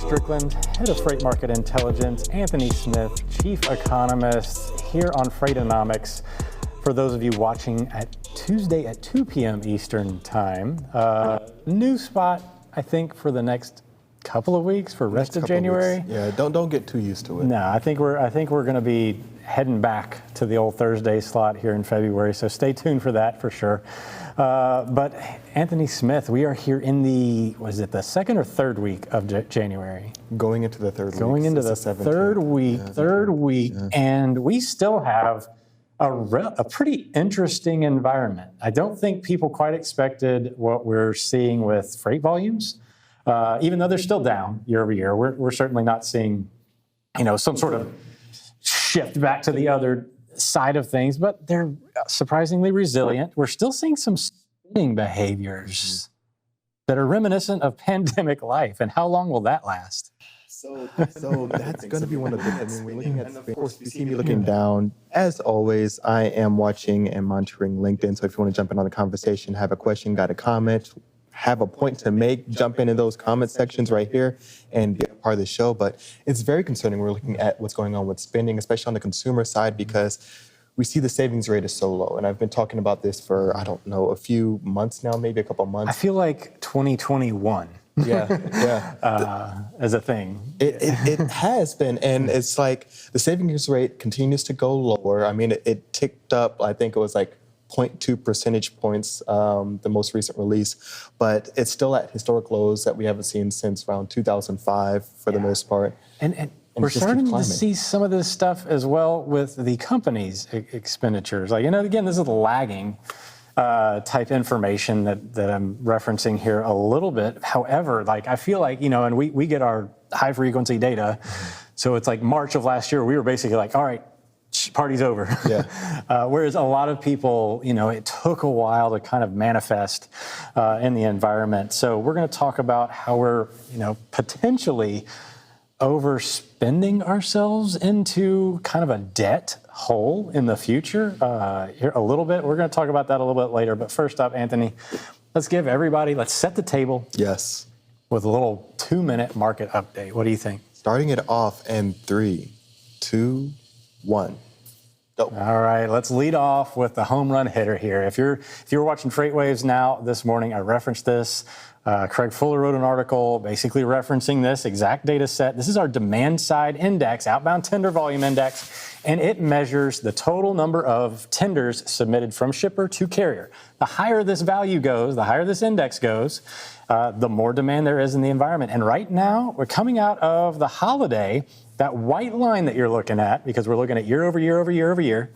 Strickland, head of freight market intelligence, Anthony Smith, chief economist here on Freightonomics. For those of you watching at Tuesday at 2 p.m. Eastern time, new spot, I think, for the next couple of weeks for rest of January. Yeah, don't get too used to it. No, I think we're going to be heading back to the old Thursday slot here in February, so stay tuned for that for sure. But Anthony Smith, we are here in the second or third week of January? Going into the third week. Going into the third week, and we still have a pretty interesting environment. I don't think people quite expected what we're seeing with freight volumes. Even though they're still down year over year, we're certainly not seeing, some sort of shift back to the other side of things, but they're surprisingly resilient. We're still seeing some spending behaviors that are reminiscent of pandemic life. And how long will that last? So that's going to be one of the things. We're looking at, of course, you see me looking down. As always, I am watching and monitoring LinkedIn. So if you want to jump in on the conversation, have a question, got a comment, have a point to make, jump in those comment sections right here and be a part of the show. But it's very concerning. We're looking at what's going on with spending, especially on the consumer side, because we see the savings rate is so low. And I've been talking about this for, a few months now, maybe a couple months. I feel like 2021. As a thing. It has been. And it's like the savings rate continues to go lower. I mean, it ticked up, I think it was like 0.2 percentage points, the most recent release, but it's still at historic lows that we haven't seen since around 2005 for the most part. And we're starting to see some of this stuff as well with the company's expenditures. Like, again, this is lagging type information that I'm referencing here a little bit. However, I feel like, and we get our high frequency data. So it's like March of last year, we were basically like, all right, party's over. Whereas a lot of people, it took a while to kind of manifest in the environment. So we're going to talk about how we're, potentially overspending ourselves into kind of a debt hole in the future here a little bit. We're going to talk about that a little bit later. But first up, Anthony, let's set the table. Yes. With a little 2-minute market update. What do you think? Starting it off in 3, 2, 1. Go. All right, let's lead off with the home run hitter here. If you're watching FreightWaves now this morning, I referenced this. Craig Fuller wrote an article basically referencing this exact data set. This is our demand side index, outbound tender volume index, and it measures the total number of tenders submitted from shipper to carrier. The higher this value goes, the higher this index goes, the more demand there is in the environment. And right now, we're coming out of the holiday. That white line that you're looking at, because we're looking at year over year over year over year,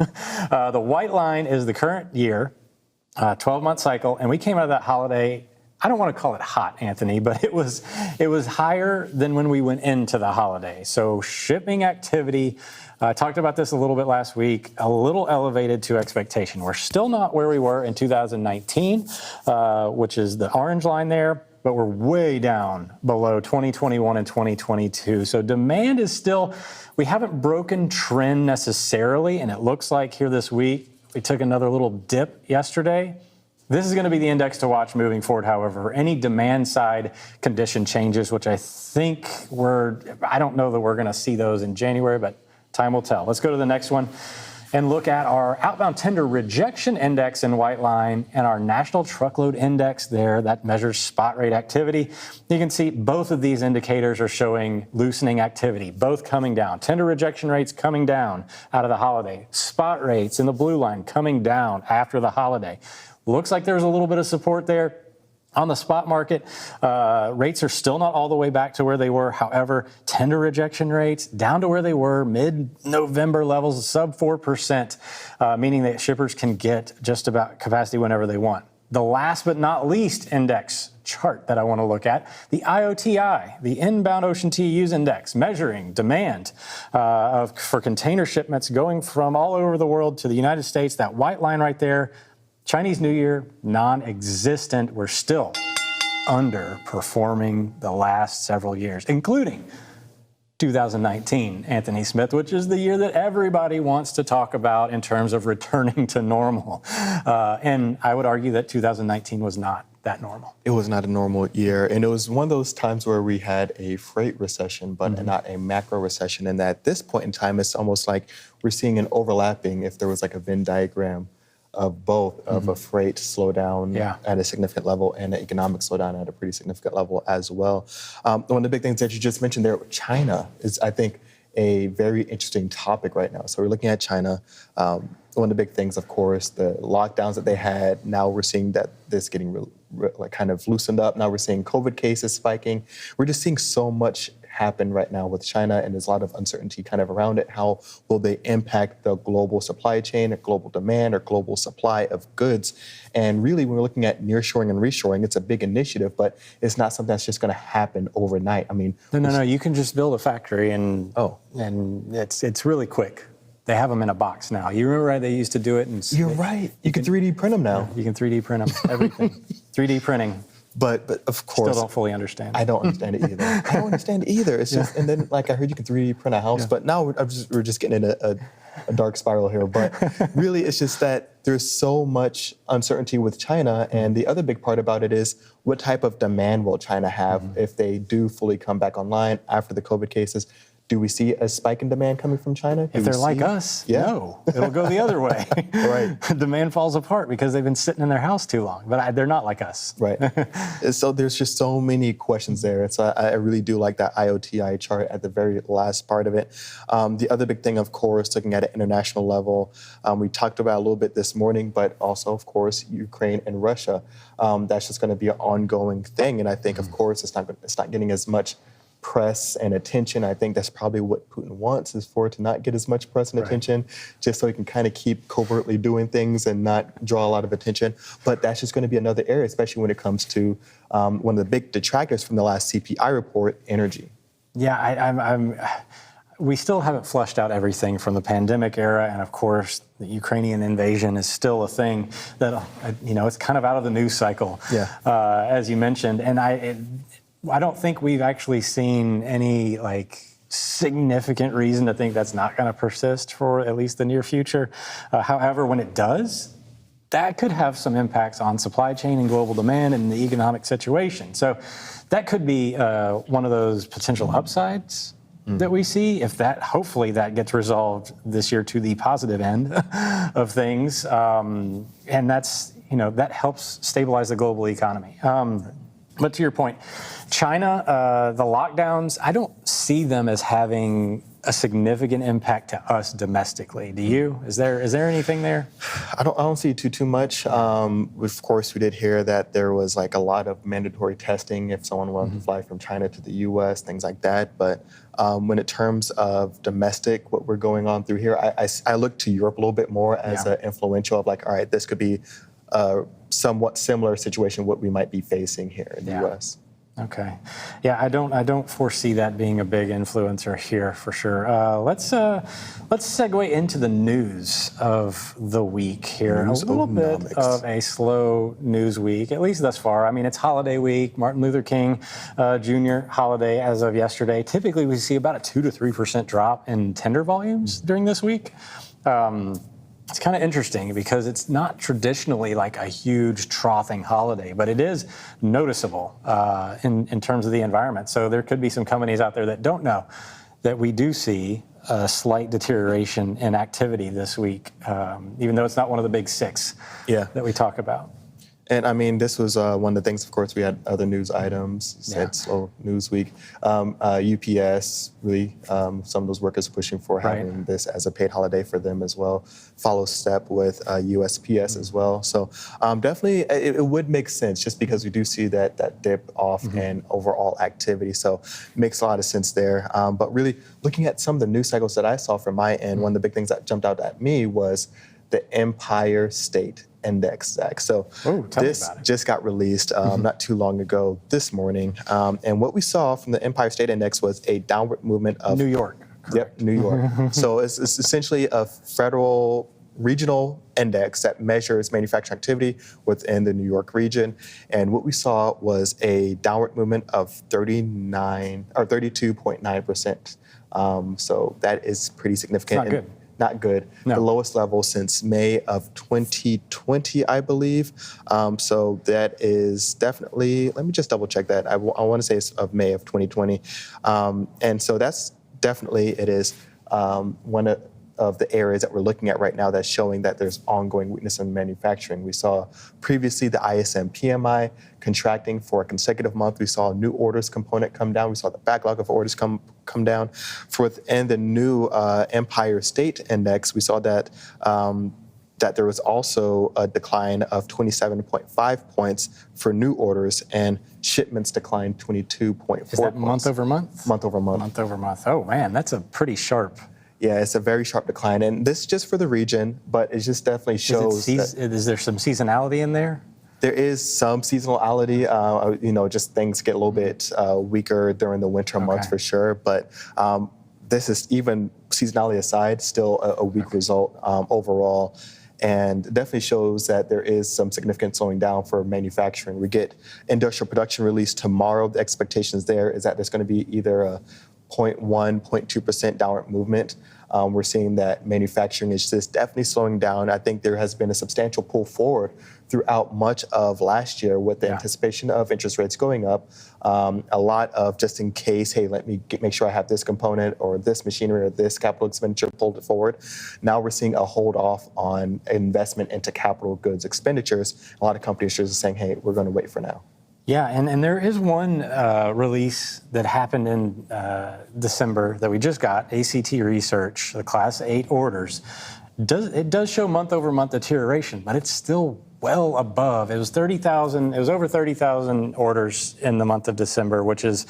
the white line is the current year, 12-month cycle, and we came out of that holiday. I don't want to call it hot, Anthony, but it was higher than when we went into the holiday. So shipping activity, I talked about this a little bit last week, a little elevated to expectation. We're still not where we were in 2019, which is the orange line there, but we're way down below 2021 and 2022. So demand is still, we haven't broken trend necessarily, and it looks like here this week, we took another little dip yesterday. This is going to be the index to watch moving forward, however. Any demand side condition changes, which I think I don't know that we're going to see those in January, but time will tell. Let's go to the next one and look at our outbound tender rejection index in white line and our national truckload index there that measures spot rate activity. You can see both of these indicators are showing loosening activity, both coming down. Tender rejection rates coming down out of the holiday. Spot rates in the blue line coming down after the holiday. Looks like there's a little bit of support there. On the spot market, rates are still not all the way back to where they were. However, tender rejection rates down to where they were mid-November levels, sub 4%, meaning that shippers can get just about capacity whenever they want. The last but not least index chart that I want to look at, the IOTI, the Inbound Ocean TEUs Index, measuring demand for container shipments going from all over the world to the United States. That white line right there, Chinese New Year, non-existent. We're still underperforming the last several years, including 2019, Anthony Smith, which is the year that everybody wants to talk about in terms of returning to normal. And I would argue that 2019 was not that normal. It was not a normal year. And it was one of those times where we had a freight recession, but not a macro recession. And at this point in time, it's almost like we're seeing an overlapping, if there was like a Venn diagram of both, of a freight slowdown at a significant level and an economic slowdown at a pretty significant level as well. One of the big things that you just mentioned there, China, is, I think, a very interesting topic right now. So we're looking at China. One of the big things, of course, the lockdowns that they had. Now we're seeing that this getting like kind of loosened up. Now we're seeing COVID cases spiking. We're just seeing so much happen right now with China, and there's a lot of uncertainty kind of around it. How will they impact the global supply chain, or global demand, or global supply of goods? And really, when we're looking at nearshoring and reshoring, it's a big initiative, but it's not something that's just going to happen overnight. I mean, No. You can just build a factory and it's really quick. They have them in a box now. You remember how they used to do it? You're right. You can 3D print them now. You can 3D print them. Everything. 3D printing. But of course, still don't fully understand. I don't understand it either. I don't understand it either. It's just, and then like I heard you can 3D print a house, but now we're just getting in a dark spiral here. But really, it's just that there's so much uncertainty with China, and the other big part about it is what type of demand will China have if they do fully come back online after the COVID cases. Do we see a spike in demand coming from China? If they're like us, no. It'll go the other way. Right. Demand falls apart because they've been sitting in their house too long. But they're not like us. Right. So there's just so many questions there. So I really do like that IOTI chart at the very last part of it. The other big thing, of course, looking at an international level, we talked about a little bit this morning, but also, of course, Ukraine and Russia. That's just going to be an ongoing thing. And I think, of course, it's not getting as much press and attention. I think that's probably what Putin wants, is for it to not get as much press and attention, just so he can kind of keep covertly doing things and not draw a lot of attention. But that's just going to be another area, especially when it comes to one of the big detractors from the last CPI report, energy. Yeah, we still haven't flushed out everything from the pandemic era, and of course, the Ukrainian invasion is still a thing that, it's kind of out of the news cycle, as you mentioned. And I don't think we've actually seen any significant reason to think that's not going to persist for at least the near future. However, when it does, that could have some impacts on supply chain and global demand and the economic situation. So that could be one of those potential upsides that we see if hopefully that gets resolved this year to the positive end of things. And that helps stabilize the global economy. But to your point, China, the lockdowns, I don't see them as having a significant impact to us domestically. Do you? Is there anything there? I don't see too much. Of course, we did hear that there was a lot of mandatory testing if someone wanted to fly from China to the U.S., things like that. But when in terms of domestic, what we're going on through here, I look to Europe a little bit more as an influential of all right, this could be a somewhat similar situation what we might be facing here in the U.S. Okay. Yeah, I don't foresee that being a big influencer here for sure. Let's segue into the news of the week here. A little bit of a slow news week, at least thus far. I mean, it's holiday week, Martin Luther King Jr. holiday as of yesterday. Typically, we see about a 2 to 3% drop in tender volumes during this week. It's kind of interesting because it's not traditionally like a huge troughing holiday, but it is noticeable in terms of the environment. So there could be some companies out there that don't know that we do see a slight deterioration in activity this week, even though it's not one of the big six that we talk about. And I mean, this was one of the things, of course, we had other news items, said slow news week. UPS, really, some of those workers pushing for having this as a paid holiday for them as well. Follow step with USPS as well. So definitely it would make sense just because we do see that dip off in overall activity. So it makes a lot of sense there. But really looking at some of the news cycles that I saw from my end, one of the big things that jumped out at me was the Empire State Index. So this just got released not too long ago this morning. And what we saw from the Empire State Index was a downward movement of New York. Correct. Yep, New York. So it's essentially a federal regional index that measures manufacturing activity within the New York region. And what we saw was a downward movement of 32.9%. So that is pretty significant. It's not good. not good. No. The lowest level since May of 2020, I believe. So that is definitely, let me just double check that. I want to say it's of May of 2020. And so that's definitely, it is one of the areas that we're looking at right now that's showing that there's ongoing weakness in manufacturing. We saw previously the ISM PMI contracting for a consecutive month. We saw a new orders component come down. We saw the backlog of orders come down. And the new Empire State Index, we saw that that there was also a decline of 27.5 points for new orders, and shipments declined 22.4 points. Is that month over month? Month over month. Month over month. Oh, man, that's a pretty sharp. Yeah, it's a very sharp decline. And this is just for the region, but it just definitely shows Is there some seasonality in there? there is some seasonality. Just things get a little bit weaker during the winter months for sure. But this is, even seasonality aside, still a weak result overall. And it definitely shows that there is some significant slowing down for manufacturing. We get industrial production release tomorrow. The expectations there is that there's going to be either a 0.1%, 0.2% downward movement. We're seeing that manufacturing is just definitely slowing down. I think there has been a substantial pull forward throughout much of last year with the anticipation of interest rates going up. A lot of just in case, hey, let me make sure I have this component or this machinery or this capital expenditure pulled it forward. Now we're seeing a hold off on investment into capital goods expenditures. A lot of companies are just saying, hey, we're going to wait for now. Yeah, and there is one release that happened in December that we just got, ACT Research, the Class 8 orders. It does show month-over-month deterioration, but it's still well above. It was 30,000. It was over 30,000 orders in the month of December, which is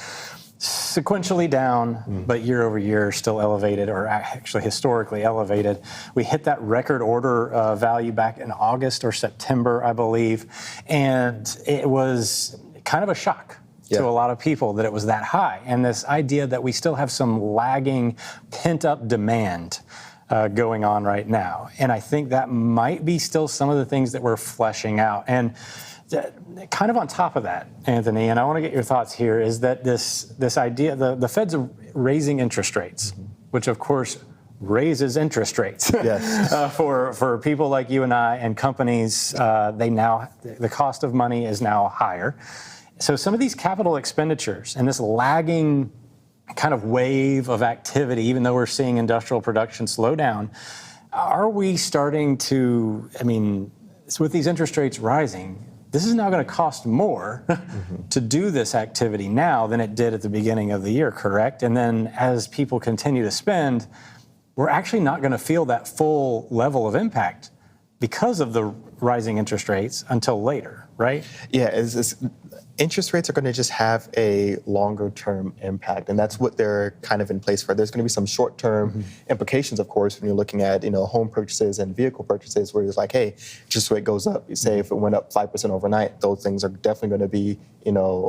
sequentially down, but year over year still elevated, or actually historically elevated. We hit that record order value back in August or September, I believe, and it was kind of a shock to a lot of people that it was that high. And this idea that we still have some lagging pent-up demand going on right now. And I think that might be still some of the things that we're fleshing out. And kind of on top of that, Anthony, and I want to get your thoughts here, is that this idea, the Fed's raising interest rates, which of course raises interest rates for people like you and I and companies. The cost of money is now higher. So some of these capital expenditures and this lagging kind of wave of activity, even though we're seeing industrial production slow down, are we starting to, with these interest rates rising, this is now going to cost more to do this activity now than it did at the beginning of the year, correct? And then as people continue to spend, we're actually not going to feel that full level of impact because of the rising interest rates until later, right? Yeah, interest rates are going to just have a longer term impact, and that's what they're kind of in place for. There's going to be some short term implications, of course, when you're looking at home purchases and vehicle purchases, where it's like, hey, interest rate goes up. You say if it went up 5% overnight, those things are definitely going to be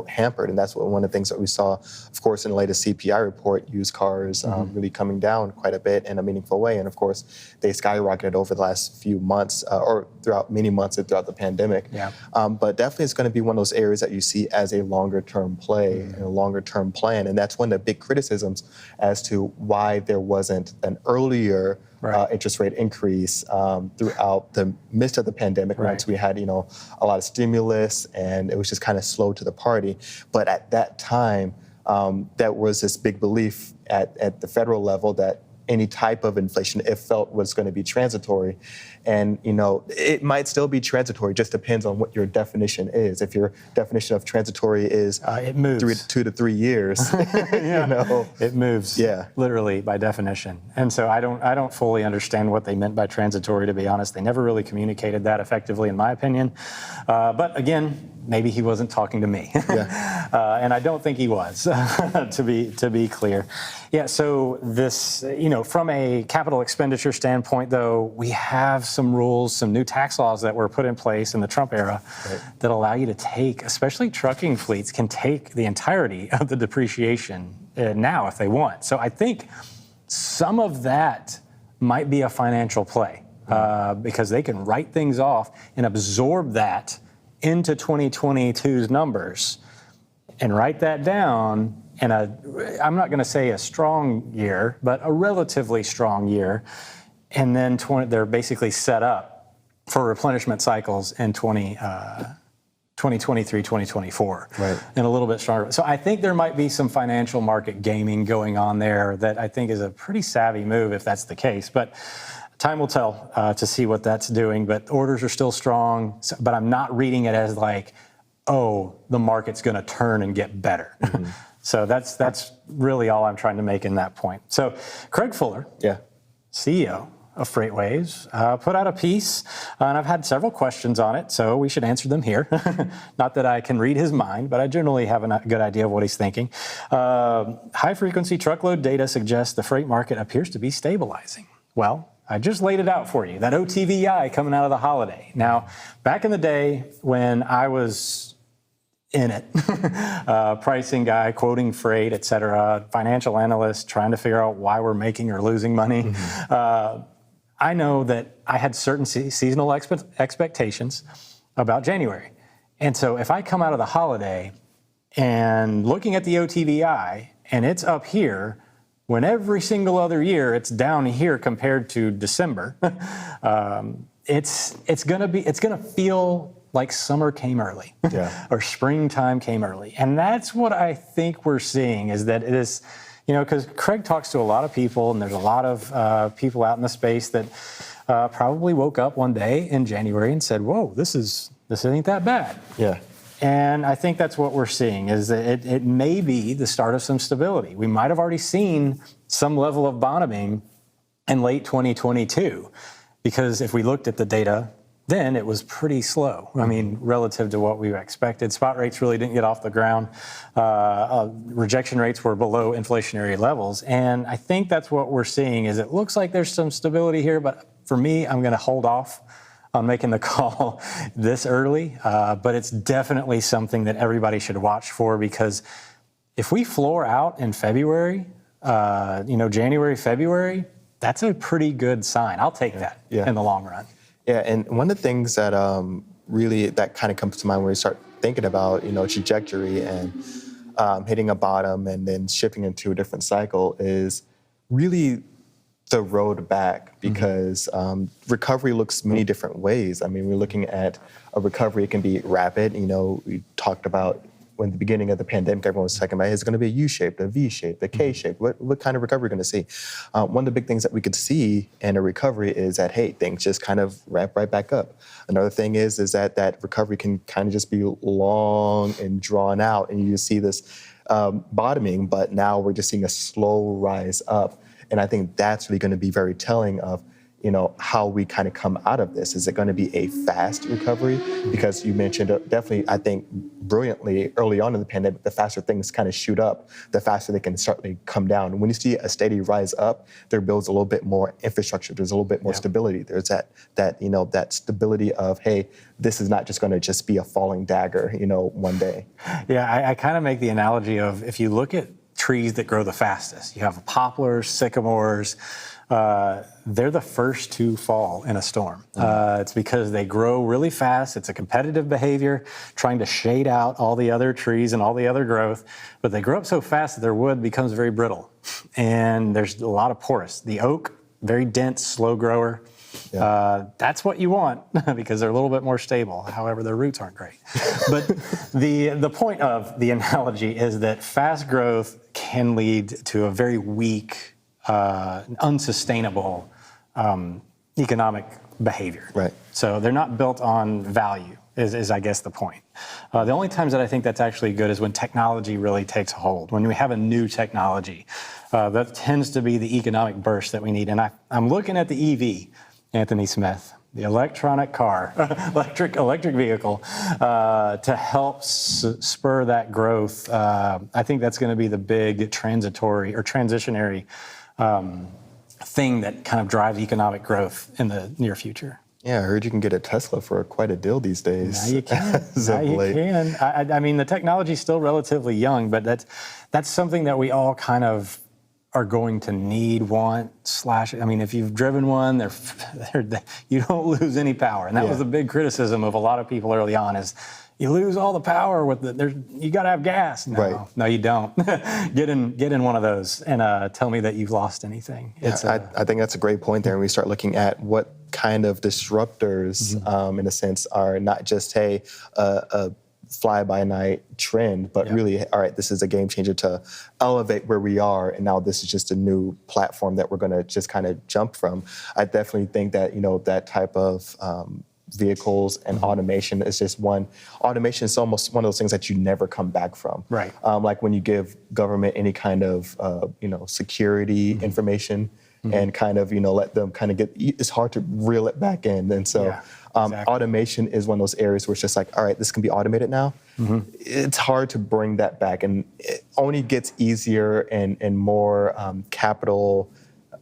hampered, and that's one of the things that we saw, of course, in the latest CPI report. Used cars really coming down quite a bit in a meaningful way, and of course, they skyrocketed over the last few months, or throughout many months throughout the pandemic. But definitely, it's going to be one of those areas that you see as a longer-term play and a longer-term plan. And that's one of the big criticisms as to why there wasn't an earlier interest rate increase throughout the midst of the pandemic. So we had, a lot of stimulus, and it was just kind of slow to the party. But at that time, there was this big belief at the federal level that any type of inflation, if felt, was going to be transitory. And, it might still be transitory, just depends on what your definition is. If your definition of transitory is it moves 2 to 3 years, it moves literally by definition. And so I don't fully understand what they meant by transitory, to be honest. They never really communicated that effectively, in my opinion. But again, maybe he wasn't talking to me. And I don't think he was, to be clear. Yeah, so this, from a capital expenditure standpoint, though, we have some rules, some new tax laws that were put in place in the Trump era that allow you to take, especially trucking fleets, can take the entirety of the depreciation now if they want. So I think some of that might be a financial play because they can write things off and absorb that into 2022's numbers and write that down in I'm not going to say a strong year, but a relatively strong year. and then they're basically set up for replenishment cycles in 2023, 2024, right, and a little bit stronger. So I think there might be some financial market gaming going on there that I think is a pretty savvy move if that's the case. But time will tell to see what that's doing. But orders are still strong, but I'm not reading it as like, oh, the market's going to turn and get better. Mm-hmm. So that's really all I'm trying to make in that point. So Craig Fuller, CEO of FreightWaves, put out a piece, and I've had several questions on it, so we should answer them here. Not that I can read his mind, but I generally have a good idea of what he's thinking. High-frequency truckload data suggests the freight market appears to be stabilizing. Well, I just laid it out for you, that OTVI coming out of the holiday. Now, back in the day when I was in it, pricing guy, quoting freight, et cetera, financial analyst, trying to figure out why we're making or losing money. Mm-hmm. I know that I had certain seasonal expectations about January. And so if I come out of the holiday and looking at the OTVI and it's up here, when every single other year it's down here compared to December, it's gonna feel like summer came early, or springtime came early. And that's what I think we're seeing, is that it is, because Craig talks to a lot of people, and there's a lot of people out in the space that probably woke up one day in January and said, whoa, this ain't that bad. Yeah. And I think that's what we're seeing, is that it may be the start of some stability. We might have already seen some level of bottoming in late 2022, because if we looked at the data, then it was pretty slow. I mean, relative to what we expected. Spot rates really didn't get off the ground. Rejection rates were below inflationary levels. And I think that's what we're seeing, is it looks like there's some stability here, but for me, I'm gonna hold off on making the call this early. But it's definitely something that everybody should watch for, because if we floor out in February, January, February, that's a pretty good sign. I'll take that in the long run. Yeah, and one of the things that really that kind of comes to mind when we start thinking about trajectory and hitting a bottom and then shifting into a different cycle is really the road back, because recovery looks many different ways. I mean, we're looking at a recovery. It can be rapid. We talked about when the beginning of the pandemic, everyone was talking about, is it going to be a U-shaped, a V-shaped, a K-shaped? What kind of recovery are we going to see? One of the big things that we could see in a recovery is that, hey, things just kind of wrap right back up. Another thing is that recovery can kind of just be long and drawn out, and you just see this bottoming, but now we're just seeing a slow rise up. And I think that's really going to be very telling of how we kind of come out of this. Is it going to be a fast recovery? Because you mentioned definitely, I think, brilliantly early on in the pandemic, the faster things kind of shoot up, the faster they can certainly come down. When you see a steady rise up, there builds a little bit more infrastructure. There's a little bit more stability. There's that stability of, hey, this is not just going to just be a falling dagger, one day. Yeah, I kind of make the analogy of, if you look at trees that grow the fastest, you have poplars, sycamores. They're the first to fall in a storm. It's because they grow really fast. It's a competitive behavior, trying to shade out all the other trees and all the other growth. But they grow up so fast that their wood becomes very brittle. And there's a lot of porous. The oak, very dense, slow grower. That's what you want, because they're a little bit more stable. However, their roots aren't great. But the point of the analogy is that fast growth can lead to a very weak, unsustainable economic behavior. Right. So they're not built on value, is I guess the point. The only times that I think that's actually good is when technology really takes a hold, when we have a new technology. That tends to be the economic burst that we need. And I'm looking at the EV, Anthony Smith, the electronic car, electric vehicle, to help spur that growth. I think that's going to be the big transitory or transitionary thing that kind of drives economic growth in the near future. Yeah, I heard you can get a Tesla for quite a deal these days. Now you can. Now you can. I mean, the technology is still relatively young, but that's something that we all kind of are going to need, I mean, if you've driven one, you don't lose any power. And that was the big criticism of a lot of people early on, is you lose all the power with you got to have gas. No, Right. no, you don't. Get in one of those and tell me that you've lost anything. I think that's a great point there. And we start looking at what kind of disruptors, in a sense, are not just, hey, a fly-by-night trend, but really, all right, this is a game changer to elevate where we are, and now this is just a new platform that we're going to just kind of jump from. I definitely think that, that type of vehicles and automation is just automation is almost one of those things that you never come back from. Right. Like when you give government any kind of, security information and kind of, let them kind of it's hard to reel it back in. And so exactly. Automation is one of those areas where it's just like, all right, this can be automated now. It's hard to bring that back. And it only gets easier and more capital,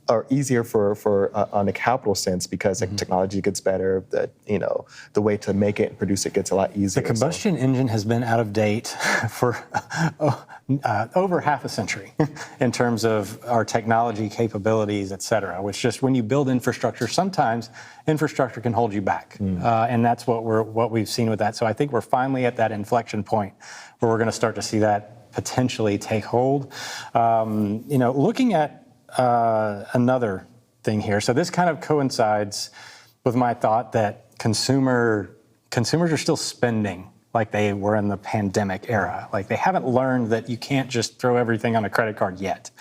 or easier for on a capital sense, because technology gets better. That the way to make it and produce it gets a lot easier. The combustion engine has been out of date for over half a century in terms of our technology capabilities, et cetera. Which just when you build infrastructure, sometimes infrastructure can hold you back, and that's what we've seen with that. So I think we're finally at that inflection point where we're going to start to see that potentially take hold. Looking at another thing here. So this kind of coincides with my thought that consumers are still spending like they were in the pandemic era. Like they haven't learned that you can't just throw everything on a credit card yet.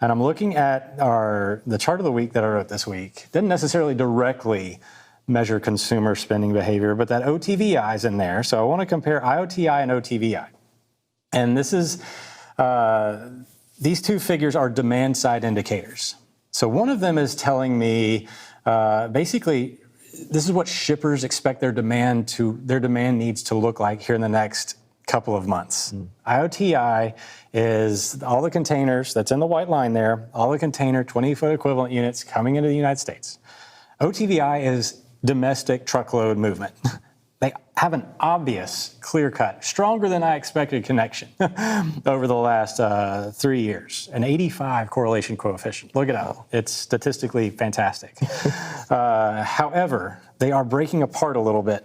And I'm looking at the chart of the week that I wrote this week. Didn't necessarily directly measure consumer spending behavior, but that OTVI is in there. So I want to compare IOTI and OTVI. And this is these two figures are demand side indicators. So one of them is telling me basically this is what shippers expect their demand needs to look like here in the next couple of months. IOTI is all the containers that's in the white line there, all the container 20-foot equivalent units coming into the United States. OTVI is domestic truckload movement. They have an obvious, clear-cut, stronger than I expected connection over the last 3 years. An 85 correlation coefficient. Look it up. It's statistically fantastic. However, they are breaking apart a little bit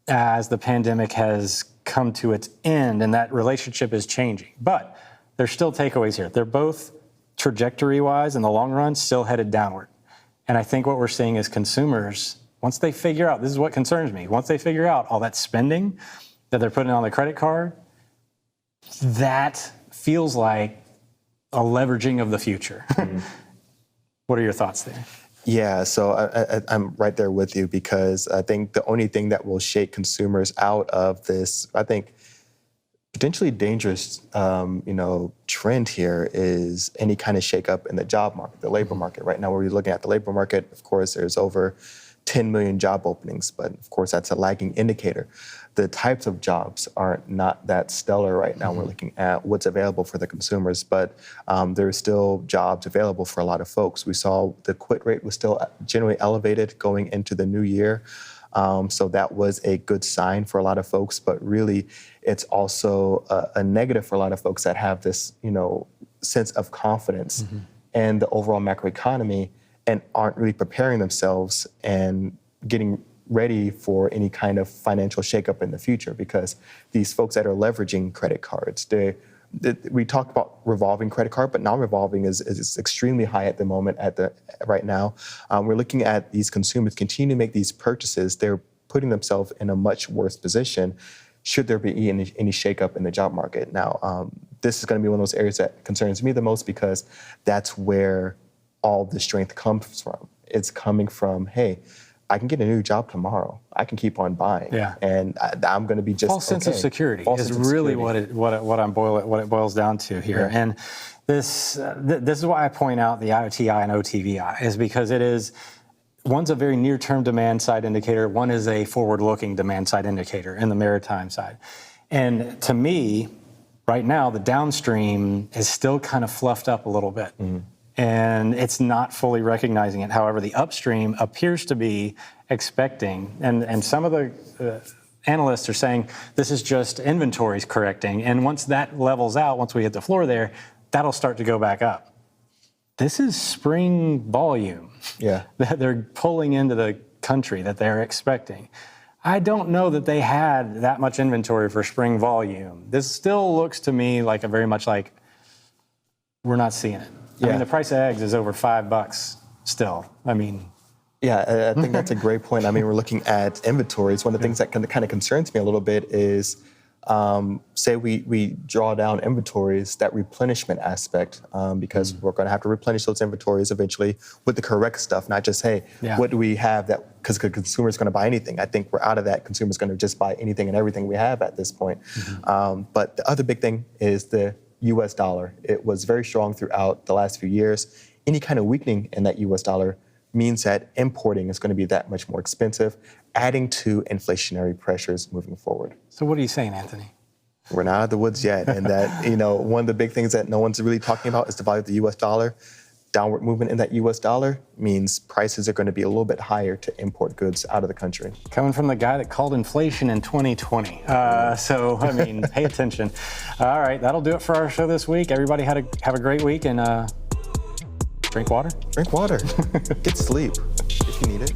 as the pandemic has come to its end, and that relationship is changing. But there's still takeaways here. They're both trajectory-wise in the long run still headed downward. And I think what we're seeing is consumers, once they figure out, this is what concerns me, once they figure out all that spending that they're putting on the credit card, that feels like a leveraging of the future. What are your thoughts there? Yeah, so I'm right there with you, because I think the only thing that will shake consumers out of this, I think, potentially dangerous, trend here is any kind of shakeup in the job market, the labor market. Right now, we're looking at the labor market. Of course, there's over 10 million job openings, but of course that's a lagging indicator. The types of jobs are not that stellar right now. We're looking at what's available for the consumers, but there's still jobs available for a lot of folks. We saw the quit rate was still generally elevated going into the new year. So that was a good sign for a lot of folks, but really it's also a negative for a lot of folks that have this, sense of confidence in the overall macroeconomy and aren't really preparing themselves and getting ready for any kind of financial shakeup in the future, because these folks that are leveraging credit cards, we talked about revolving credit card, but non-revolving is extremely high at the moment right now. We're looking at these consumers continue to make these purchases. They're putting themselves in a much worse position should there be any shakeup in the job market. Now, this is going to be one of those areas that concerns me the most, because that's where all the strength comes from. It's coming from, hey, I can get a new job tomorrow. I can keep on buying, and I'm going to be just false sense of security is really what it boils down to here. Yeah. And this is why I point out the IOTI and OTVI is because one's a very near-term demand side indicator. One is a forward-looking demand side indicator in the maritime side. And to me, right now, the downstream is still kind of fluffed up a little bit. And it's not fully recognizing it. However, the upstream appears to be expecting, and some of the analysts are saying this is just inventories correcting. And once that levels out, once we hit the floor there, that'll start to go back up. This is spring volume that they're pulling into the country that they're expecting. I don't know that they had that much inventory for spring volume. This still looks to me like very much like we're not seeing it. I mean, the price of eggs is over $5 still. I mean, yeah, I think that's a great point. I mean, we're looking at inventories. One of the things that kind of concerns me a little bit is, say we draw down inventories, that replenishment aspect, because we're going to have to replenish those inventories eventually with the correct stuff, not just, hey, what do we have that, because the consumer is going to buy anything. I think we're out of that. Consumer's going to just buy anything and everything we have at this point. But the other big thing is the U.S. dollar. It was very strong throughout the last few years. Any kind of weakening in that U.S. dollar means that importing is going to be that much more expensive, adding to inflationary pressures moving forward. So what are you saying, Anthony? We're not out of the woods yet, and that, one of the big things that no one's really talking about is the value of the U.S. dollar. Downward movement in that U.S. dollar means prices are going to be a little bit higher to import goods out of the country. Coming from the guy that called inflation in 2020. So, I mean, pay attention. All right, that'll do it for our show this week. Everybody have a great week, and drink water. Drink water. Get sleep if you need it.